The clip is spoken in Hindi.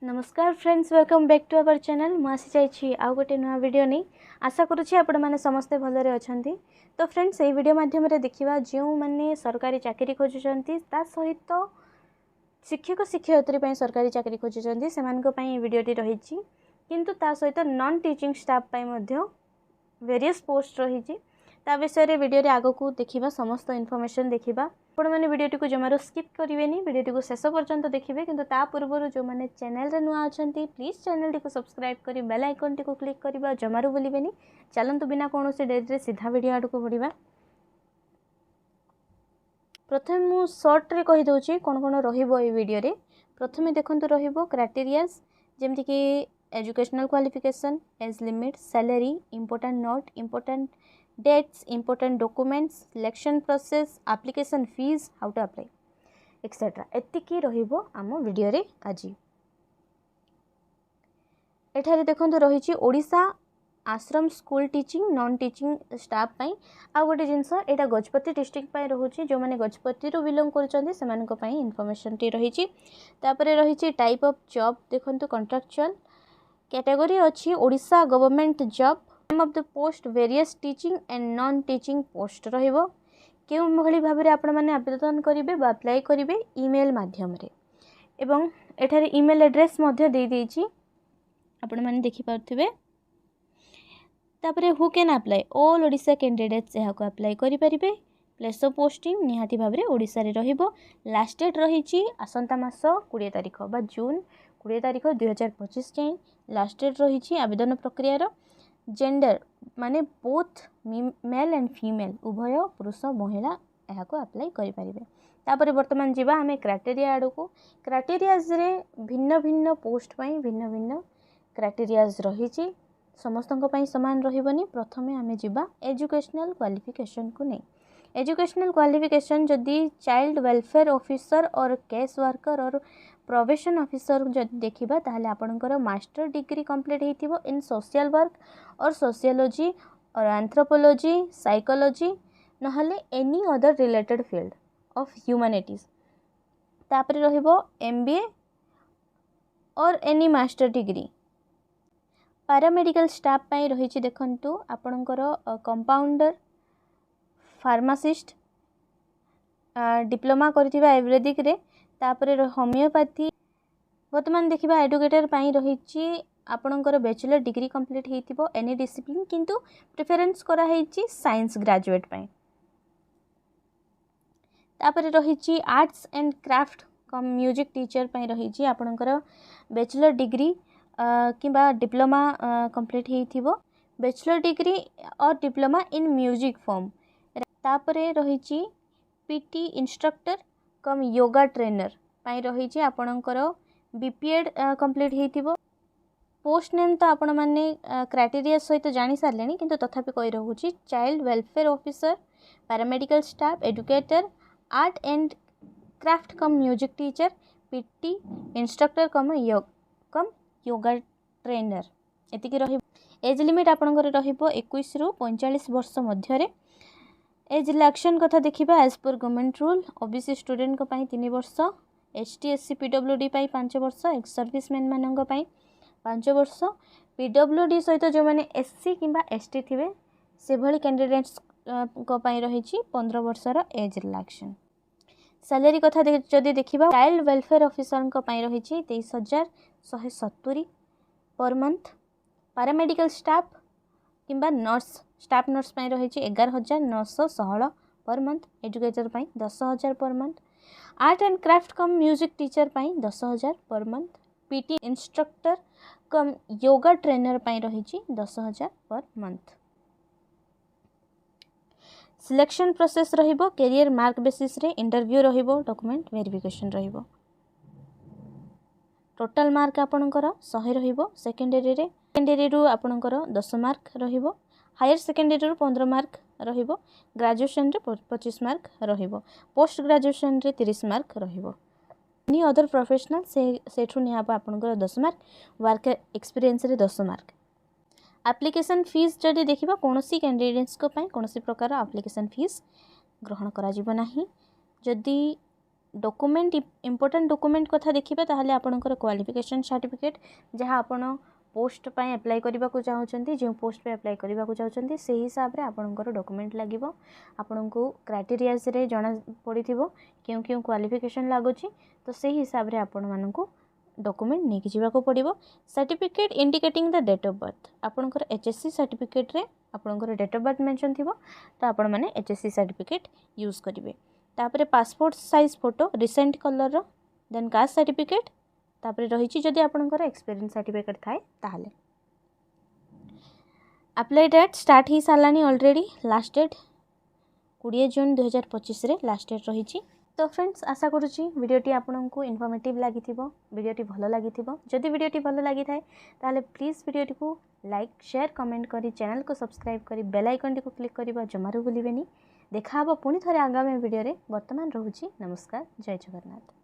नमस्कार friends, welcome back to our channel. मुझे चाहिए आउ गोटे नुआ वीडियो नहीं आशा करुँची आपण मैंने समस्ते भलरे अच्छा। तो फ्रेंड्स ये वीडियो माध्यम देखा जो मैंने सरकारी चाकरी खोजुंट सहित शिक्षक शिक्षयित्री सरकारी चाकरी खोजुंट से वीडियोटी रही किंतु ता सहित non teaching staff various post रही ता विषय वीडियो आग को देखा समस्त इनफॉरमेशन देखा। आपण मैंने वीडियोटी को जमार स्किप करेंगे, वीडियोटी को शेष पर्यंत देखिए। किंतु ता पूर्व जो मैंने चैनल रे नुआ अच्छा प्लीज चैनल को सब्सक्राइब कर बेल आइकन टी को क्लिक करवा जमार भूलें। चलतु बिना कौन डेरी सीधा वीडियो आड़ को बढ़ा। प्रथम मु सर्ट रे कहीदे कौन कौन रीडियो। प्रथम देखु क्राइटेरियाज जमती कि educational qualification, age limit, salary, important note, important dates, important documents, selection process, application fee, how to apply etcetera एतिकी रहिबो आम वीडियो रे आज। एठारे देखंतु रही ओडिशा आश्रम school teaching non teaching staff पई आ गोटे जिनस एटा गजपति डिस्ट्रिक्ट पई रहउची। जो माने गजपति रो बिलोंग करचंदी सेमान को पई इन्फॉर्मेशन टी रही। तापरे रही टाइप ऑफ जॉब देखंतु कॉन्ट्रैक्चुअल कैटेगरी अछि Odisha government job. Name of the post various teaching and non teaching post रहिबो। केउ भली भाबरे आपण माने आवेदन करिवे बा अप्लाई करिवे ईमेल माध्यम रे एवं एठारे ईमेल एड्रेस मध्ये दे देछि आपण माने देखि पारथिबे। तापरे who can apply all Odisha candidates एहा को अप्लाई करि परिबे। प्लेस ऑफ पोस्टिंग निहाती भाबरे ओडिशा रे रहिबो। लास्ट डेट रहिछि आसंता मास 20 तारिख बा जून 20 तारिख 2025 जाय लास्ट डेट रहिछि आवेदन प्रक्रिया रो। जेंडर माने बोथ मेल एंड फीमेल उभय पुरुष महिला यहाँ को अप्लाई करि परिबे। तापरे वर्तमान जीवा हमें क्राइटेरिया आड़ को। क्राइटेरियाज रे भिन्न भिन्न पोस्ट पई भिन्न भिन्न क्राइटेरियाज रही समस्तों पई समान रहिबनी। प्रथमे आमे जीवा एजुकेशनल क्वालिफिकेशन को नहीं। एजुकेशनल क्वालिफिकेशन जदि चाइल्ड वेलफेयर ऑफिसर और केस वर्कर और प्रोबेशन ऑफिसर जदि देखिबा ताहले आपनकर मास्टर डिग्री कंप्लीट हेतिबो इन सोशल वर्क और सोशियोलॉजी और एंथ्रोपोलॉजी साइकोलॉजी नहले any other related field of humanities. तापरे रहिबो एमबीए और any master degree. Paramedical staff पई रहिछि देखंतु आपनकर कंपाउंडर, फार्मासिस्ट, डिप्लोमा करथिबा आयुर्वेदिक रे। तापरे होमियोपैथी। वर्तमान देखिबा एडुकेटर पई रहिछि आपनकर bachelor degree complete हेतिबो any discipline किंतु प्रेफरेंस करा हेछि साइंस ग्रेजुएट पई। तापरे रहिछि arts and craft cum music teacher पई रहिछि आपनकर बैचलर डिग्री किबा डिप्लोमा कंप्लीट हेतिबो बैचलर डिग्री और डिप्लोमा इन म्यूजिक फॉर्म। तापरे रहिछि PT instructor cum yoga trainer पई रहिछि आपनकर बीपीएड कंप्लीट हेतिबो। पोस्ट नेम तो आपण माने क्राइटेरिया सहित जानी सारलेनी किंतु तथापि कहि रहउछि child welfare officer, paramedical staff, educator, art and craft cum music teacher, PT instructor cum yoga trainer एतिकी रही। एज लिमिट आपनकर रहिबो 21 रु 45 वर्ष मध्य रे। एज रिलैक्शन कथा देखिबा as per government rule OBC student को पई 3 वर्ष, एसटी एससी पीडब्ल्यूडी पई 5 वर्ष, एक्स सर्विसमैन मानंग पई 5 वर्ष, पीडब्ल्यूडी सहित जो माने एससी किंबा एसटी थिबे से भली कैंडिडेट्स को पई रहिछि 15 वर्ष रो एज रिलैक्शन। सैलरी कथा जदि देखिबा चाइल्ड वेलफेयर ऑफिसर को पई रहिछि 23,170 पर मंथ। पैरामेडिकल स्टाफ किंबा नर्स स्टाफ नर्स पई रहिछि 11,916 पर मंथ। एजुकेटर पई 10,000 per month. Art and craft cum music teacher पई 10,000 per month. PT instructor cum yoga trainer पई रहिछि 10,000 पर मंथ। सिलेक्शन प्रोसेस रहिबो कैरियर मार्क बेसिस रे इंटरव्यू रहिबो डॉक्यूमेंट वेरिफिकेशन रहिबो। टोटल मार्क आपनकर 100 रहिबो। सेकेंडरी रु आपनकर 10 मार्क रहिबो। हायर सेकेंडरी रु 15 मार्क रहिबो। ग्रेजुएशन रे 25 मार्क रहिबो। पोस्ट ग्रेजुएशन रे 30 मार्क रहिबो। एनी अदर प्रोफेशनल सेठु निहाबो आपनकर 10 मार्क। वर्क एक्सपीरियंस रे 10 मार्क। एप्लिकेशन फीस जदि देखिबा कोनोसी कैंडिडेट्स को पई कोनोसी प्रकार एप्लिकेशन फीस ग्रहण करा जिवो नाही। जदि डॉक्यूमेंट इंपोर्टेंट डॉक्यूमेंट कथा देखिबा ताहले आपनकर क्वालिफिकेशन सर्टिफिकेट जहाँ आपण पोस्ट पाई अप्लाई करबा को चाहउछंती जे पोस्ट पे अप्लाई करबा को चाहउछंती से हिसाब रे आपनकर डॉक्यूमेंट लागिवो आपनको क्राइटेरियाज रे जणा पड़िथिबो क्यों क्यों क्वालिफिकेशन लागुची तो से हिसाब रे आपण माननको डॉक्यूमेंट नेकी जीवा को पड़िबो certificate indicating the date of birth आपनकर एचएससी सर्टिफिकेट रे आपनकर डेट ऑफ बर्थ मेंशन थिबो तो आपण माने एचएससी सर्टिफिकेट यूज करिवे तापरे passport size photo recent colour रो देन कास्ट सर्टिफिकेट तापरे रहिछि जदि आपनकर एक्सपीरियंस सर्टिफिकेट थाए ताहले अप्लाई डेट स्टार्ट ही सालानी ऑलरेडी लास्ट डेट 20 जून 2025 रे लास्ट डेट रहिछि तो फ्रेंड्स आशा करुच्ची वीडियोटी आपको इनफॉर्मेटिव लगी वीडियोटी भल लगी जदि वीडियोटी भल लगी थाए ताहले प्लीज वीडियोटी को लाइक शेयर कमेंट करी चैनल को सब्सक्राइब करी बेल आइकन को क्लिक करबा जमारू भूलिबेनी देखा पुणी थे आगामी वीडियो रे वर्तमान रहूची नमस्कार जय जगन्नाथ।